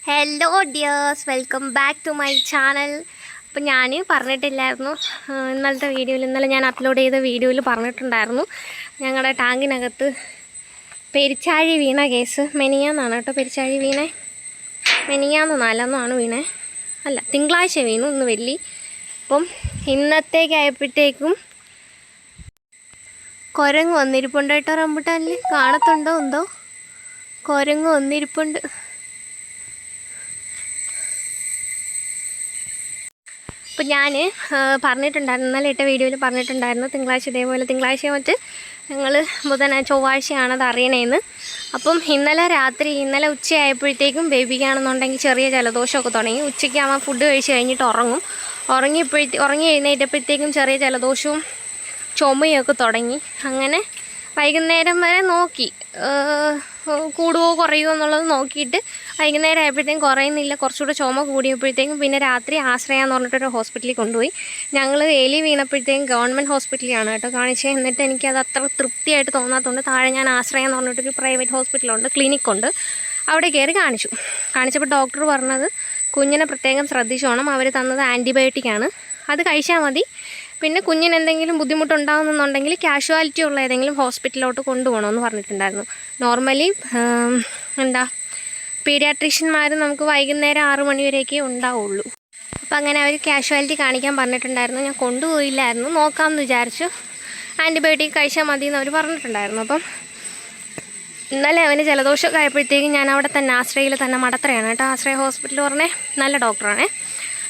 Hello dears, welcome back to my channel. അപ്പോൾ ഞാൻ പറഞ്ഞിട്ടില്ലായിരുന്നു ഇന്നലെ ഞാൻ അപ്ലോഡ് ചെയ്ത വീഡിയോയിൽ പറഞ്ഞിട്ടുണ്ടായിരുന്നു ഞങ്ങളുടെ ടാങ്കിനകത്ത് പെരിച്ചാഴി വീണ കേസ്. മെനിയാന്നാണ് കേട്ടോ പെരിച്ചാഴി വീണേ. മെനിയാന്ന് 4 വീണേ, അല്ല തിങ്കളാഴ്ച വീണു, ഇന്ന് വെള്ളി. അപ്പം ഇന്നത്തേക്കായപ്പോഴത്തേക്കും കുരങ്ങ് വന്നിരിപ്പുണ്ട് കേട്ടോ. റംബുട്ടാനിൽ കാണത്തുണ്ടോ എന്തോ, കുരങ്ങ് വന്നിരിപ്പുണ്ട്. അപ്പോൾ ഞാൻ പറഞ്ഞിട്ടുണ്ടായിരുന്നു, ഇന്നലെ ഇട്ട വീഡിയോയിൽ പറഞ്ഞിട്ടുണ്ടായിരുന്നു തിങ്കളാഴ്ച ഇതേപോലെ തിങ്കളാഴ്ച മറ്റ് ഞങ്ങൾ ചൊവ്വാഴ്ചയാണത് അറിയണേന്ന്. അപ്പം ഇന്നലെ ഉച്ചയായപ്പോഴത്തേക്കും ബേബിക്കാണെന്നുണ്ടെങ്കിൽ ചെറിയ ജലദോഷമൊക്കെ തുടങ്ങി. ഉച്ചയ്ക്ക് അവൻ ഫുഡ് കഴിച്ച് കഴിഞ്ഞിട്ട് ഉറങ്ങി എഴുന്നേറ്റപ്പോഴത്തേക്കും ചെറിയ ജലദോഷവും ചുമയൊക്കെ തുടങ്ങി. അങ്ങനെ വൈകുന്നേരം വരെ നോക്കി കൂടുവോ കുറയുമോ എന്നുള്ളത് നോക്കിയിട്ട് വൈകുന്നേരം ആയപ്പോഴത്തേക്കും കുറയുന്നില്ല. കുറച്ചുകൂടെ ചുമ കൂടിയപ്പോഴത്തേക്കും പിന്നെ രാത്രി ആശ്രയ എന്ന് പറഞ്ഞിട്ടൊരു ഹോസ്പിറ്റലിൽ കൊണ്ടുപോയി. ഞങ്ങൾ എലി വീണപ്പോഴത്തേക്കും ഗവൺമെൻറ് ഹോസ്പിറ്റലിലാണ് കേട്ടോ കാണിച്ചത്. എന്നിട്ട് എനിക്കത് അത്ര തൃപ്തിയായിട്ട് തോന്നാത്തതുകൊണ്ട് താഴെ ഞാൻ ആശ്രയ എന്ന് പറഞ്ഞിട്ടൊരു പ്രൈവറ്റ് ഹോസ്പിറ്റലുണ്ട്, ക്ലിനിക്കുണ്ട്, അവിടെ കയറി കാണിച്ചപ്പോൾ ഡോക്ടർ പറഞ്ഞത് കുഞ്ഞിനെ പ്രത്യേകം ശ്രദ്ധിച്ചോണം. അവർ തന്നത് ആൻറ്റിബയോട്ടിക്കാണ്, അത് കഴിച്ചാൽ മതി. പിന്നെ കുഞ്ഞിന് എന്തെങ്കിലും ബുദ്ധിമുട്ടുണ്ടാകുന്നുണ്ടെങ്കിൽ കാഷ്വാലിറ്റി ഉള്ള ഏതെങ്കിലും ഹോസ്പിറ്റലിലോട്ട് കൊണ്ടുപോകണമെന്ന് പറഞ്ഞിട്ടുണ്ടായിരുന്നു. നോർമലി പീഡിയാട്രീഷ്യന്മാർ നമുക്ക് വൈകുന്നേരം 6 മണി വരെയൊക്കെ ഉണ്ടാവുള്ളൂ. അപ്പോൾ അങ്ങനെ അവർ കാഷ്വാലിറ്റി കാണിക്കാൻ പറഞ്ഞിട്ടുണ്ടായിരുന്നു. ഞാൻ കൊണ്ടുപോയില്ലായിരുന്നു, നോക്കാമെന്ന് വിചാരിച്ചു. ആൻറ്റിബയോട്ടിക് കഴിച്ചാൽ മതി എന്ന് അവർ പറഞ്ഞിട്ടുണ്ടായിരുന്നു. അപ്പം ഇന്നലെ അവന് ജലദോഷമൊക്കെ ആയപ്പോഴത്തേക്കും ഞാൻ അവിടെ തന്നെ ആശ്രയയിൽ തന്നെ മടത്തറയാണ് കേട്ടോ, ആശ്രയ ഹോസ്പിറ്റൽ പറഞ്ഞേ, നല്ല ഡോക്ടറാണേ.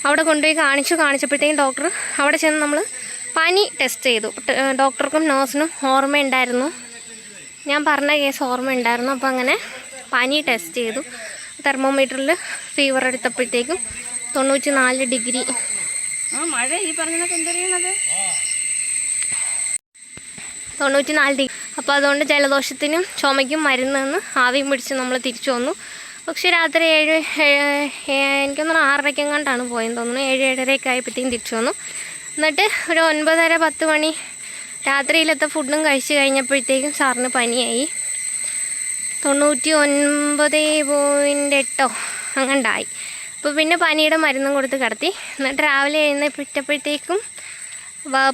അവിടെ കൊണ്ടുപോയി കാണിച്ചപ്പോഴത്തേക്കും ഡോക്ടർ അവിടെ ചെന്ന് നമ്മൾ പനി ടെസ്റ്റ് ചെയ്തു. ഡോക്ടർക്കും നഴ്സിനും ഓർമ്മയുണ്ടായിരുന്നു, ഞാൻ പറഞ്ഞ കേസ് ഓർമ്മയുണ്ടായിരുന്നു. അപ്പോൾ അങ്ങനെ പനി ടെസ്റ്റ് ചെയ്തു. തെർമോമീറ്ററിൽ ഫീവർ എടുത്തപ്പോഴത്തേക്കും 94 ഡിഗ്രി. മഴ ഈ പറഞ്ഞതൊക്കെ എന്തറിയണത് 94 ഡിഗ്രി. അപ്പോൾ അതുകൊണ്ട് ജലദോഷത്തിനും ചുമയ്ക്കും മരുന്നെന്ന് ആവിയും പിടിച്ച് നമ്മൾ തിരിച്ചു വന്നു. പക്ഷേ രാത്രി 7 എനിക്കൊന്നും 6:30 പോയെന്ന് തോന്നുന്നു. 7-7:30 ആയപ്പോഴത്തേക്കും തിരിച്ചു വന്നു. എന്നിട്ട് ഒരു 9:30-10 മണി രാത്രിയിലത്തെ ഫുഡും കഴിച്ച് കഴിഞ്ഞപ്പോഴത്തേക്കും സാറിന് പനിയായി. 99.8 അങ്ങണ്ടായി. അപ്പോൾ പിന്നെ പനിയുടെ മരുന്നും കൊടുത്ത് കിടത്തി. എന്നിട്ട് രാവിലെ എഴുന്നേൽപ്പിച്ചപ്പോഴത്തേക്കും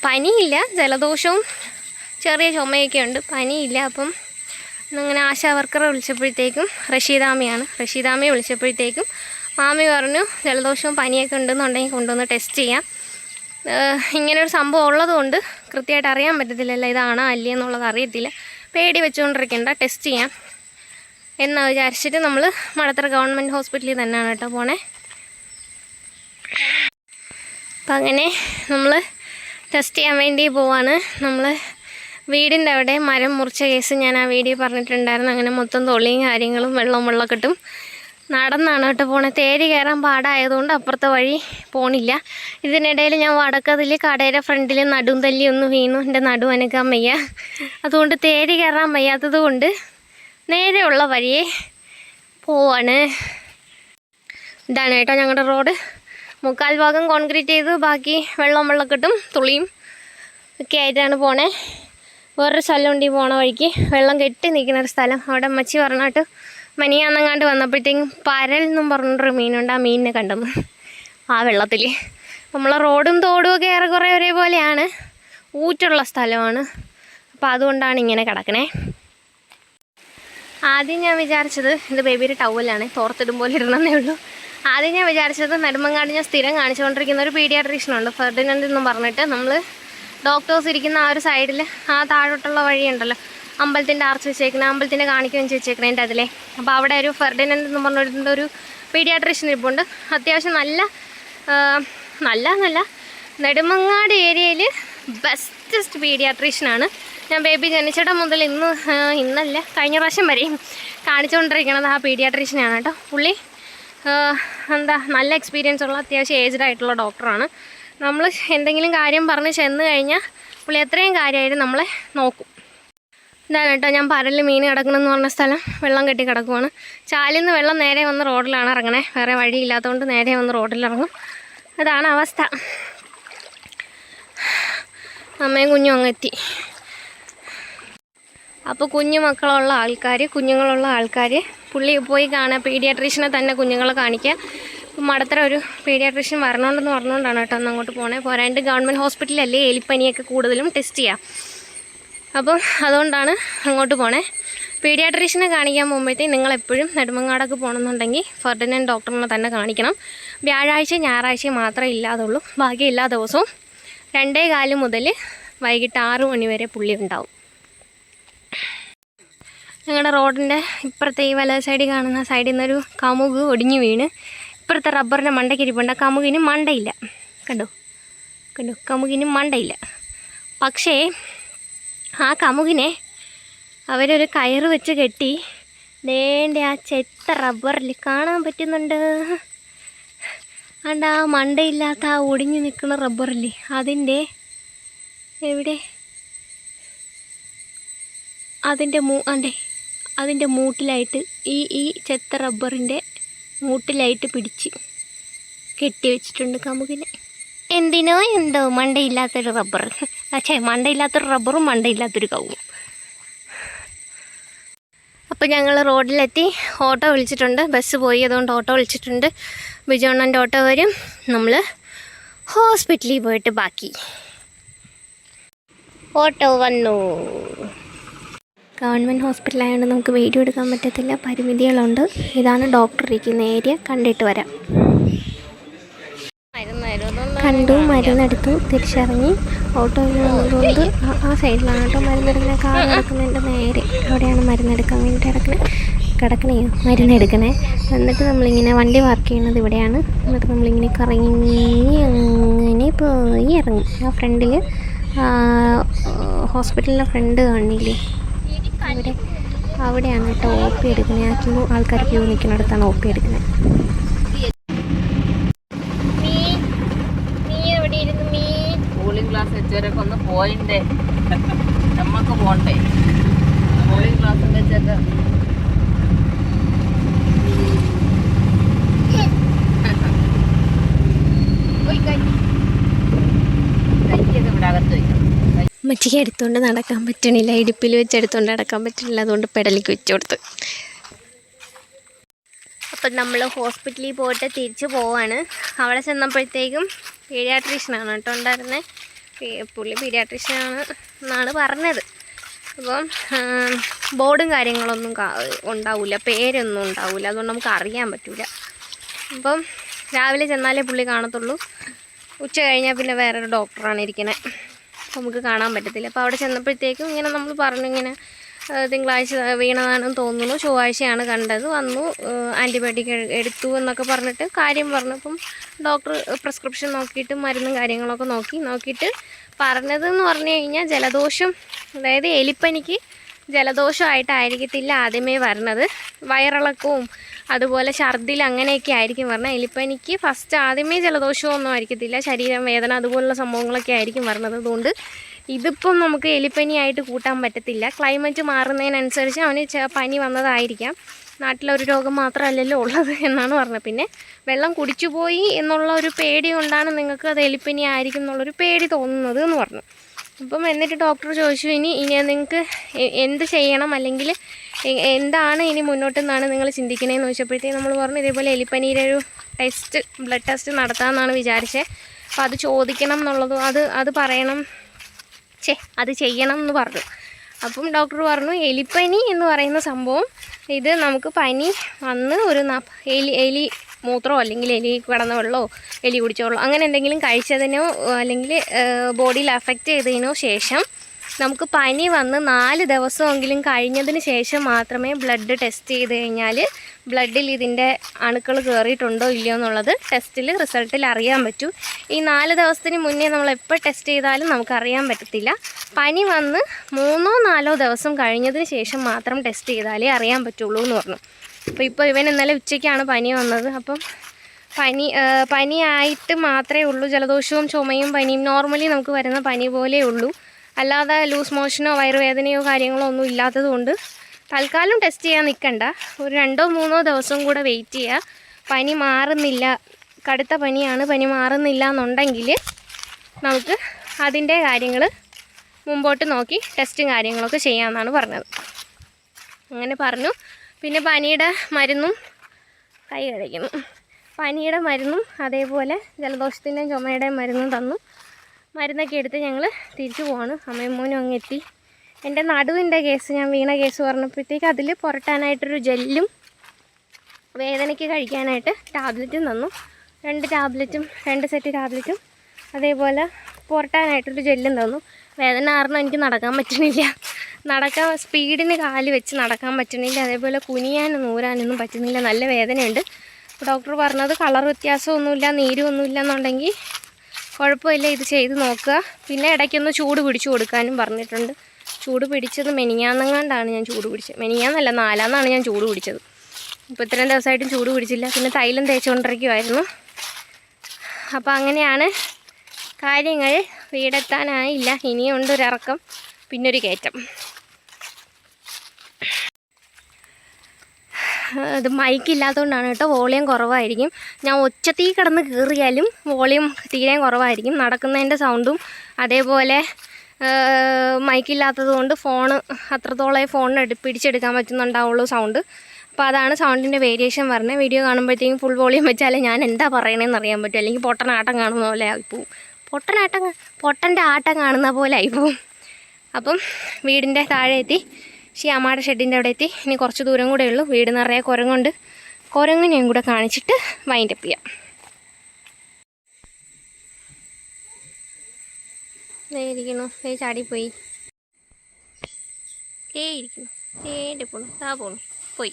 പനിയില്ല, ജലദോഷവും ചെറിയ ചുമയൊക്കെ ഉണ്ട്, പനിയില്ല. അപ്പം അങ്ങനെ ആശാ വർക്കറെ വിളിച്ചപ്പോഴത്തേക്കും റഷീദാമ്മയെ വിളിച്ചപ്പോഴത്തേക്കും മാമി പറഞ്ഞു ജലദോഷവും പനിയൊക്കെ ഉണ്ടെന്നുണ്ടെങ്കിൽ കൊണ്ടുവന്ന് ടെസ്റ്റ് ചെയ്യാം. ഇങ്ങനെയൊരു സംഭവം ഉള്ളതുകൊണ്ട് കൃത്യമായിട്ട് അറിയാൻ പറ്റത്തില്ലല്ലോ ഇതാണോ അല്ലേ എന്നുള്ളത് അറിയത്തില്ല, പേടി വെച്ചുകൊണ്ടിരിക്കേണ്ട, ടെസ്റ്റ് ചെയ്യാം എന്ന് വിചാരിച്ചിട്ട് നമ്മൾ മടത്തറ ഗവൺമെൻറ് ഹോസ്പിറ്റലിൽ തന്നെയാണ് കേട്ടോ പോണേ. അപ്പം അങ്ങനെ നമ്മൾ ടെസ്റ്റ് ചെയ്യാൻ വേണ്ടി പോവാണ്. നമ്മൾ വീടിൻ്റെ അവിടെ മരം മുറിച്ച കേസ് ഞാൻ ആ വീഡിയോ പറഞ്ഞിട്ടുണ്ടായിരുന്നു. അങ്ങനെ മൊത്തം തൊള്ളിയും കാര്യങ്ങളും വെള്ളക്കെട്ടും നടന്നാണ് കേട്ടോ പോണേ. തേര് കയറാൻ പാടായതുകൊണ്ട് അപ്പുറത്തെ വഴി പോണില്ല. ഇതിനിടയിൽ ഞാൻ വടക്കതിൽ കടയുടെ ഫ്രണ്ടിൽ നടും തല്ലി ഒന്ന് വീണു, എൻ്റെ നടുവ് അനക്കാൻ വയ്യ. അതുകൊണ്ട് തേര് കയറാൻ വയ്യാത്തത് കൊണ്ട് നേരെയുള്ള വഴിയെ പോവാണ്. ഇതാണ് കേട്ടോ ഞങ്ങളുടെ റോഡ്. 3/4 ഭാഗം കോൺക്രീറ്റ് ചെയ്ത് ബാക്കി വെള്ളക്കെട്ടും തുള്ളിയും ഒക്കെ ആയിട്ടാണ് പോണേ. വേറൊരു സ്ഥലമുണ്ട് ഈ പോണ വഴിക്ക്, വെള്ളം കെട്ടി നിൽക്കുന്നൊരു സ്ഥലം. അവിടെ അമ്മച്ചി പറഞ്ഞിട്ട് മനിയാന്നങ്ങാണ്ട് വന്നപ്പോഴത്തേക്കും പരൽ എന്നും പറഞ്ഞൊരു മീനുണ്ട്, ആ മീനിനെ കണ്ടെന്ന് ആ വെള്ളത്തിൽ. നമ്മളെ റോഡും തോടും ഒക്കെ ഏറെക്കുറെ ഒരേപോലെയാണ്, ഊറ്റുള്ള സ്ഥലമാണ്. അപ്പോൾ അതുകൊണ്ടാണ് ഇങ്ങനെ കിടക്കണേ. ആദ്യം ഞാൻ വിചാരിച്ചത് ഇത് ബേബിയുടെ ടവലാണ്, തോർത്തിടും പോലെ ഇടണമെന്നേ ഉള്ളൂ. ആദ്യം ഞാൻ വിചാരിച്ചത് നെടുമങ്ങാട് ഞാൻ സ്ഥിരം കാണിച്ചുകൊണ്ടിരിക്കുന്ന ഒരു പീഡിയാട്രീഷ്യനുണ്ട്, ഫെർഡിനൻഡ് എന്നും പറഞ്ഞിട്ട്. നമ്മൾ ഡോക്ടേഴ്സ് ഇരിക്കുന്ന ആ ഒരു സൈഡിൽ ആ താഴോട്ടുള്ള വഴിയുണ്ടല്ലോ, അമ്പലത്തിൻ്റെ ആർച്ച് വെച്ചേക്കണേ, അമ്പലത്തിൻ്റെ കാണിക്കുകയും വെച്ചേക്കണേൻ്റെ അതിലെ. അപ്പോൾ അവിടെ ഒരു ഫെർഡിനൻഡ് എന്ന് പറഞ്ഞൊരു പീഡിയാട്രീഷ്യൻ ഇരിപ്പുണ്ട്. അത്യാവശ്യം നല്ല നെടുമങ്ങാട് ഏരിയയിൽ ബെസ്റ്റസ്റ്റ് പീഡിയാട്രീഷ്യനാണ്. ഞാൻ ബേബി ജനിച്ചിടം മുതൽ ഇന്നല്ല കഴിഞ്ഞ പ്രാവശ്യം വരെയും കാണിച്ചുകൊണ്ടിരിക്കണത് ആ പീഡിയാട്രീഷ്യനാണ് കേട്ടോ. പുള്ളി നല്ല എക്സ്പീരിയൻസ് ഉള്ള അത്യാവശ്യം ഏജ്ഡ് ആയിട്ടുള്ള ഡോക്ടറാണ്. നമ്മൾ എന്തെങ്കിലും കാര്യം പറഞ്ഞ് ചെന്ന് കഴിഞ്ഞാൽ പുള്ളി എത്രയും കാര്യമായിട്ട് നമ്മളെ നോക്കും. ഇതാണ് കേട്ടോ ഞാൻ പരൽ മീൻ കിടക്കണമെന്ന് പറഞ്ഞ സ്ഥലം, വെള്ളം കെട്ടി കിടക്കുവാണ്. ചാലിൽ നിന്ന് വെള്ളം നേരെ വന്ന് റോഡിലാണ് ഇറങ്ങണേ, വേറെ വഴിയില്ലാത്തതുകൊണ്ട് നേരെ വന്ന് റോഡിലിറങ്ങും. അതാണ് അവസ്ഥ. അമ്മയും കുഞ്ഞും അങ്ങെത്തി. അപ്പോൾ കുഞ്ഞുങ്ങളുള്ള ആൾക്കാർ പുള്ളി പോയി കാണുക, പീഡിയാട്രീഷ്യനെ തന്നെ കുഞ്ഞുങ്ങളെ കാണിക്കുക. മടത്തറ ഒരു പീഡിയാട്രീഷ്യൻ വരണോണ്ടെന്ന് പറഞ്ഞുകൊണ്ടാണ് കേട്ടോ അന്ന് അങ്ങോട്ട് പോണേ. പോരാണ്ട് ഗവൺമെൻറ് ഹോസ്പിറ്റലല്ലേ എലിപ്പനിയൊക്കെ കൂടുതലും ടെസ്റ്റ് ചെയ്യുക. അപ്പം അതുകൊണ്ടാണ് അങ്ങോട്ട് പോണേ. പീഡിയാട്രീഷ്യനെ കാണിക്കാൻ പോകുമ്പോഴത്തേക്കും നിങ്ങളെപ്പോഴും നെടുമങ്ങാടൊക്കെ പോകണമെന്നുണ്ടെങ്കിൽ ഫെർഡിനൻഡ് ഡോക്ടറിനെ തന്നെ കാണിക്കണം. വ്യാഴാഴ്ച ഞായറാഴ്ച മാത്രമേ ഇല്ലാതുള്ളൂ. ബാക്കി എല്ലാ ദിവസവും 2:15 മുതൽ വൈകിട്ട് 6 മണി വരെ പുള്ളി ഉണ്ടാവും. ഞങ്ങളുടെ റോഡിൻ്റെ ഇപ്പുറത്തെ ഈ വല സൈഡിൽ കാണുന്ന സൈഡിൽ നിന്നൊരു കമുക് ഒടിഞ്ഞു വീണ് ഇപ്പുറത്തെ റബ്ബറിൻ്റെ മണ്ടയ്ക്ക് ഇരിപ്പുണ്ട്. കമുകിന് മണ്ടയില്ല. കണ്ടോ കമുകിന് മണ്ടയില്ല. പക്ഷേ ആ കമുകിനെ അവരൊരു കയറ് വെച്ച് കെട്ടി ദേൻ്റെ ആ ചെത്ത റബ്ബറിൽ കാണാൻ പറ്റുന്നുണ്ട്. ആ മണ്ടയില്ലാത്ത ആ ഒടിഞ്ഞു നിൽക്കുന്ന റബ്ബറിൽ അതിൻ്റെ എവിടെ അതിൻ്റെ മൂട്ടിലായിട്ട് ഈ ചെത്ത റബ്ബറിൻ്റെ മൂട്ടിലായിട്ട് പിടിച്ച് കെട്ടി വെച്ചിട്ടുണ്ട് കമുകിനെ. എന്തിനോ എന്തോ മണ്ടയില്ലാത്തൊരു റബ്ബർ. മണ്ടയില്ലാത്തൊരു റബ്ബറും മണ്ടയില്ലാത്തൊരു കവുങ്ങും. അപ്പോൾ ഞങ്ങൾ റോഡിലെത്തി. ഓട്ടോ വിളിച്ചിട്ടുണ്ട്. ബസ് പോയി, അതുകൊണ്ട് ഓട്ടോ വിളിച്ചിട്ടുണ്ട്. ബിജോണ്ണൻ്റെ ഓട്ടോ വരും. നമ്മൾ ഹോസ്പിറ്റലിൽ പോയിട്ട് ബാക്കി. ഓട്ടോ വന്നു. ഗവൺമെൻറ് ഹോസ്പിറ്റലായതുകൊണ്ട് നമുക്ക് വീഡിയോ എടുക്കാൻ പറ്റത്തില്ല, പരിമിതികളുണ്ട്. ഇതാണ് ഡോക്ടർ ഇരിക്കുന്ന ഏരിയ. കണ്ടിട്ട് വരാം. കണ്ടു, മരുന്നെടുത്തു, തിരിച്ചിറങ്ങി. ഓട്ടോയിൽ വന്നതുകൊണ്ട് ആ സൈഡിലാണ് കേട്ടോ മരുന്നെടുക്കണേ. കാർ കിടക്കുന്നതിൻ്റെ നേരെ അവിടെയാണ് മരുന്നെടുക്കാൻ വേണ്ടിയിട്ട് മരുന്നെടുക്കണേ. എന്നിട്ട് നമ്മളിങ്ങനെ വണ്ടി പാർക്ക് ചെയ്യുന്നത് ഇവിടെയാണ്. എന്നിട്ട് നമ്മളിങ്ങനെ കറങ്ങി അങ്ങനെ പോയി ഇറങ്ങും. ആ ഫ്രണ്ടിൽ ഹോസ്പിറ്റലിൻ്റെ ഫ്രണ്ട് കാണില്ലേ, അവിടെയാണ് കേട്ടോ OP എടുക്കുന്നത്. ആൾക്കാർ ക്യൂ നിൽക്കുന്നിടത്താണ് OP എടുക്കുന്നത്. ക്ലാസ് വെച്ചവരൊക്കെ ഒന്ന് പോയിണ്ടേ, നമ്മക്ക് പോണ്ടേ കൂളിംഗ് ക്ലാസ് വെച്ചൊക്കെ. കൈക്കൊക്കെ ഇവിടെ അകത്ത് വയ്ക്കണം. മറ്റിക്ക് എടുത്തുകൊണ്ട് നടക്കാൻ പറ്റണില്ല, ഇടുപ്പിൽ വെച്ച് എടുത്തുകൊണ്ട് നടക്കാൻ പറ്റണില്ല. അതുകൊണ്ട് പെടലിക്ക് വെച്ച് കൊടുത്ത്. അപ്പം നമ്മൾ ഹോസ്പിറ്റലിൽ പോയിട്ട് തിരിച്ച് പോവാണ്. അവിടെ ചെന്നപ്പോഴത്തേക്കും പീഡിയാട്രീഷ്യനാണ് കേട്ടോ ഉണ്ടായിരുന്നത്. പുള്ളി പീഡിയാട്രീഷ്യനാണ് എന്നാണ് പറഞ്ഞത്. അപ്പം ബോർഡും കാര്യങ്ങളൊന്നും ഉണ്ടാവില്ല, പേരൊന്നും ഉണ്ടാവില്ല. അതുകൊണ്ട് നമുക്ക് അറിയാൻ പറ്റില്ല. അപ്പം രാവിലെ ചെന്നാലേ പുള്ളി കാണത്തുള്ളൂ. ഉച്ച കഴിഞ്ഞാൽ പിന്നെ വേറൊരു ഡോക്ടറാണ് ഇരിക്കണേ, നമുക്ക് കാണാൻ പറ്റത്തില്ല. അപ്പോൾ അവിടെ ചെന്നപ്പോഴത്തേക്കും ഇങ്ങനെ നമ്മൾ പറഞ്ഞു, ഇങ്ങനെ തിങ്കളാഴ്ച വീണതാണെന്ന് തോന്നുന്നു, ചൊവ്വാഴ്ചയാണ് കണ്ടത്, വന്നു ആൻറ്റിബയോട്ടിക് എടുത്തു എന്നൊക്കെ പറഞ്ഞിട്ട് കാര്യം പറഞ്ഞു. അപ്പം ഡോക്ടർ പ്രിസ്ക്രിപ്ഷൻ നോക്കിയിട്ട് മരുന്നും കാര്യങ്ങളൊക്കെ നോക്കിയിട്ട് പറഞ്ഞതെന്ന് പറഞ്ഞു കഴിഞ്ഞാൽ ജലദോഷം, അതായത് എലിപ്പനിക്ക് ജലദോഷമായിട്ടായിരിക്കത്തില്ല ആദ്യമേ വരണത്. വയറിളക്കവും അതുപോലെ ഛർദിൽ അങ്ങനെയൊക്കെ ആയിരിക്കും പറഞ്ഞത്. എലിപ്പനിക്ക് ഫസ്റ്റ് ആദ്യമേ ജലദോഷമൊന്നും ആയിരിക്കത്തില്ല, ശരീരം വേദന അതുപോലുള്ള സംഭവങ്ങളൊക്കെ ആയിരിക്കും പറഞ്ഞത്. അതുകൊണ്ട് ഇതിപ്പം നമുക്ക് എലിപ്പനിയായിട്ട് കൂട്ടാൻ പറ്റത്തില്ല. ക്ലൈമറ്റ് മാറുന്നതിനനുസരിച്ച് അവന് പനി വന്നതായിരിക്കാം. നാട്ടിലൊരു രോഗം മാത്രമല്ലല്ലോ ഉള്ളത് എന്നാണ് പറഞ്ഞത്. പിന്നെ വെള്ളം കുടിച്ചു പോയി എന്നുള്ള ഒരു പേടി കൊണ്ടാണ് നിങ്ങൾക്ക് അത് എലിപ്പനി ആയിരിക്കും എന്നുള്ളൊരു പേടി തോന്നുന്നത് എന്ന് പറഞ്ഞു. അപ്പം എന്നിട്ട് ഡോക്ടർ ചോദിച്ചു, ഇനി നിങ്ങൾക്ക് എന്ത് ചെയ്യണം, അല്ലെങ്കിൽ എന്താണ് ഇനി മുന്നോട്ടെന്നാണ് നിങ്ങൾ ചിന്തിക്കണേന്ന് ചോദിച്ചപ്പോഴത്തേക്ക് നമ്മൾ പറഞ്ഞു, ഇതേപോലെ എലിപ്പനിയുടെ ഒരു ബ്ലഡ് ടെസ്റ്റ് നടത്താമെന്നാണ് വിചാരിച്ചത്. അപ്പോൾ അത് ചോദിക്കണം എന്നുള്ളത്, അത് പറയണം, അത് ചെയ്യണം എന്ന് പറഞ്ഞു. അപ്പം ഡോക്ടർ പറഞ്ഞു, എലിപ്പനി എന്ന് പറയുന്ന സംഭവം ഇത് നമുക്ക് പനി വന്ന് ഒരു എലി മൂത്രമോ അല്ലെങ്കിൽ എലി കിടന്ന വെള്ളമോ എലി കുടിച്ച വെള്ളമോ അങ്ങനെ എന്തെങ്കിലും കഴിച്ചതിനോ അല്ലെങ്കിൽ ബോഡിയിൽ അഫക്റ്റ് ചെയ്തതിനോ ശേഷം നമുക്ക് പനി വന്ന് 4 ദിവസമെങ്കിലും കഴിഞ്ഞതിന് ശേഷം മാത്രമേ ബ്ലഡ് ടെസ്റ്റ് ചെയ്ത് കഴിഞ്ഞാൽ ബ്ലഡിൽ ഇതിൻ്റെ അണുക്കൾ കയറിയിട്ടുണ്ടോ ഇല്ലയോ എന്നുള്ളത് റിസൾട്ടിൽ അറിയാൻ പറ്റൂ. ഈ 4 ദിവസത്തിന് മുന്നേ നമ്മൾ എപ്പോൾ ടെസ്റ്റ് ചെയ്താലും നമുക്കറിയാൻ പറ്റത്തില്ല. പനി വന്ന് 3-4 ദിവസം കഴിഞ്ഞതിന് ശേഷം മാത്രം ടെസ്റ്റ് ചെയ്താലേ അറിയാൻ പറ്റുള്ളൂ എന്ന് പറഞ്ഞു. അപ്പോൾ ഇവൻ ഇന്നലെ ഉച്ചയ്ക്കാണ് പനി വന്നത്. അപ്പം പനിയായിട്ട് മാത്രമേ ഉള്ളൂ, ജലദോഷവും ചുമയും പനിയും നോർമലി നമുക്ക് വരുന്ന പനി പോലെ ഉള്ളൂ. അല്ലാതെ ലൂസ് മോഷനോ വയറുവേദനയോ കാര്യങ്ങളോ ഒന്നും ഇല്ലാത്തത് കൊണ്ട് തൽക്കാലം ടെസ്റ്റ് ചെയ്യാൻ നിൽക്കണ്ട. ഒരു 2-3 ദിവസം കൂടെ വെയിറ്റ് ചെയ്യുക. പനി മാറുന്നില്ല, കടുത്ത പനിയാണ്, പനി മാറുന്നില്ല എന്നുണ്ടെങ്കിൽ നമുക്ക് അതിൻ്റെ കാര്യങ്ങൾ മുമ്പോട്ട് നോക്കി ടെസ്റ്റും കാര്യങ്ങളൊക്കെ ചെയ്യാമെന്നാണ് പറഞ്ഞത്. അങ്ങനെ പറഞ്ഞു. പിന്നെ പനിയുടെ മരുന്നും കൈ കഴിക്കുന്നു. പനിയുടെ മരുന്നും അതേപോലെ ജലദോഷത്തിൻ്റെയും ചുമയുടെയും മരുന്നും തന്നു. മരുന്നൊക്കെ എടുത്ത് ഞങ്ങൾ തിരിച്ചു പോവാണ്. അമ്മയും മോനും അങ്ങ് എത്തി. എൻ്റെ നടുവിൻ്റെ കേസ്, ഞാൻ വീണ കേസ് പറഞ്ഞപ്പോഴത്തേക്ക് അതിൽ പുരട്ടാനായിട്ടൊരു ജെല്ലും വേദനയ്ക്ക് കഴിക്കാനായിട്ട് ടാബ്ലറ്റും തന്നു. 2 ടാബ്ലറ്റും 2 സെറ്റ് ടാബ്ലറ്റും അതേപോലെ പുരട്ടാനായിട്ടൊരു ജെല്ലും തന്നു. വേദന കാരണം എനിക്ക് നടക്കാൻ പറ്റുന്നില്ല. സ്പീഡിന് കാല് വെച്ച് നടക്കാൻ പറ്റുന്നില്ല. അതേപോലെ കുനിയാനും നൂരാനൊന്നും പറ്റുന്നില്ല. നല്ല വേദനയുണ്ട്. ഡോക്ടർ പറഞ്ഞത് കളർ വ്യത്യാസമൊന്നുമില്ല, നീരുമൊന്നുമില്ല എന്നുണ്ടെങ്കിൽ കുഴപ്പമില്ല, ഇത് ചെയ്ത് നോക്കുക. പിന്നെ ഇടയ്ക്കൊന്ന് ചൂട് പിടിച്ചു കൊടുക്കാനും പറഞ്ഞിട്ടുണ്ട്. ചൂട് പിടിച്ചത് മെനിഞ്ഞാന്നെങ്ങാണ്ടാണ് ഞാൻ ചൂട് പിടിച്ചത്. മെനിഞ്ഞാന്നല്ല, 4-ാന്നാണ് ഞാൻ ചൂട് പിടിച്ചത്. ഇപ്പോൾ ഇത്രയും ദിവസമായിട്ടും ചൂട് പിടിച്ചില്ല. പിന്നെ തൈലം തേച്ചുകൊണ്ടിരിക്കുമായിരുന്നു. അപ്പോൾ അങ്ങനെയാണ് കാര്യങ്ങൾ. വീടെത്താനായില്ല, ഇനിയുണ്ട് ഒരിറക്കം, പിന്നൊരു കയറ്റം. ഇത് മൈക്കില്ലാത്തതുകൊണ്ടാണ് കേട്ടോ, വോളിയം കുറവായിരിക്കും. ഞാൻ ഒച്ചത്തിൽ കിടന്ന് കയറിയാലും വോളിയം തീരെ കുറവായിരിക്കും. നടക്കുന്നതിൻ്റെ സൗണ്ടും അതേപോലെ മൈക്കില്ലാത്തത് കൊണ്ട് ഫോണ് അത്രത്തോളം പിടിച്ചെടുക്കാൻ പറ്റുന്നുണ്ടാവുള്ളൂ സൗണ്ട്. അപ്പോൾ അതാണ് സൗണ്ടിൻ്റെ വേരിയേഷൻ പറഞ്ഞത്. വീഡിയോ കാണുമ്പോഴത്തേക്കും ഫുൾ വോളിയം വെച്ചാലേ ഞാൻ എന്താ പറയണതെന്ന് അറിയാൻ പറ്റും. അല്ലെങ്കിൽ പൊട്ടനാട്ടം കാണുന്ന പോലെ ആയിപ്പോവും. പൊട്ടൻ്റെ ആട്ടം കാണുന്ന പോലെ ആയിപ്പോവും. അപ്പം വീടിൻ്റെ താഴെ എത്തി. ശ്യാമയുടെ ഷെഡിൻ്റെ അവിടെ എത്തി. ഇനി കുറച്ച് ദൂരം കൂടെ ഉള്ളൂ. വീട് നിറയെ കുരങ്ങുണ്ട്. കുരങ്ങിനെയും കൂടെ കാണിച്ചിട്ട് വൈൻഡപ്പ് ചെയ്യാം. ഇരിക്കുന്നു, ചാടിപ്പോയി. ഇരിക്കുന്നു, പോണു പോയി.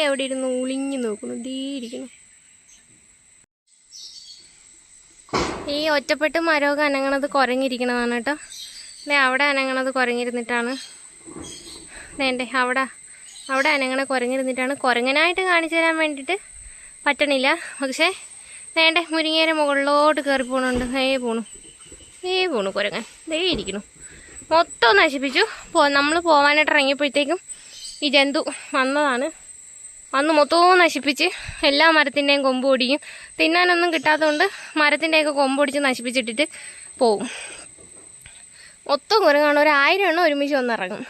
എവിടെ ഇരുന്നു ഉളിഞ്ഞു നോക്കുന്നു. ഇരിക്കുന്നു. ഈ ഒറ്റപ്പെട്ട് മരമൊക്കെ അനങ്ങണത് കുരങ്ങിരിക്കണതാണ് കേട്ടോ. അവിടെ അനങ്ങണത് കുരങ്ങിരുന്നിട്ടാണ്. വേണ്ടേ അവിടെ അനങ്ങണ കുരങ്ങിരുന്നിട്ടാണ്. കുരങ്ങനായിട്ട് കാണിച്ചു തരാൻ വേണ്ടിയിട്ട് പറ്റണില്ല. പക്ഷേ വേണ്ടേ മുരിങ്ങേരെ മുകളിലോട്ട് കയറി പോകണുണ്ട്. പോണു കുരങ്ങൻ. ഇരിക്കുന്നു. മൊത്തം നശിപ്പിച്ചു. നമ്മൾ പോകാനായിട്ട് ഇറങ്ങിയപ്പോഴത്തേക്കും ഈ ജന്തു വന്നതാണ്. വന്ന് മൊത്തവും നശിപ്പിച്ച് എല്ലാ മരത്തിൻ്റെയും കൊമ്പ് ഒടിക്കും. തിന്നാനൊന്നും കിട്ടാത്തതുകൊണ്ട് മരത്തിൻ്റെയൊക്കെ കൊമ്പൊടിച്ച് നശിപ്പിച്ചിട്ടിട്ട് പോവും. മൊത്തം കുരങ്ങാണ്. 1000 എണ്ണം ഒരുമിച്ച് വന്നിറങ്ങും.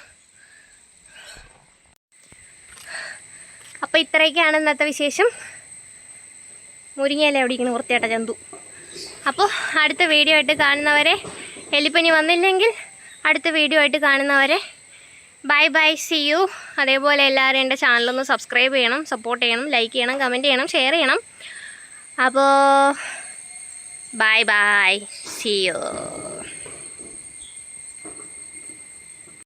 അപ്പോൾ ഇത്രയൊക്കെയാണ് ഇന്നത്തെ വിശേഷം. മുരിങ്ങയില എവിടെ ഇരിക്കുന്നു വൃത്തിയായിട്ട ജന്തു. അപ്പോൾ അടുത്ത വീഡിയോ ആയിട്ട് കാണുന്നവരെ, എലിപ്പനി വന്നില്ലെങ്കിൽ അടുത്ത വീഡിയോ ആയിട്ട് കാണുന്നവരെ ബൈ, സീ യു. അതേപോലെ എല്ലാവരും എൻ്റെ ചാനലൊന്ന് സബ്സ്ക്രൈബ് ചെയ്യണം, സപ്പോർട്ട് ചെയ്യണം, ലൈക്ക് ചെയ്യണം, കമൻറ്റ് ചെയ്യണം, ഷെയർ ചെയ്യണം. അപ്പോൾ ബൈ, സീ യു.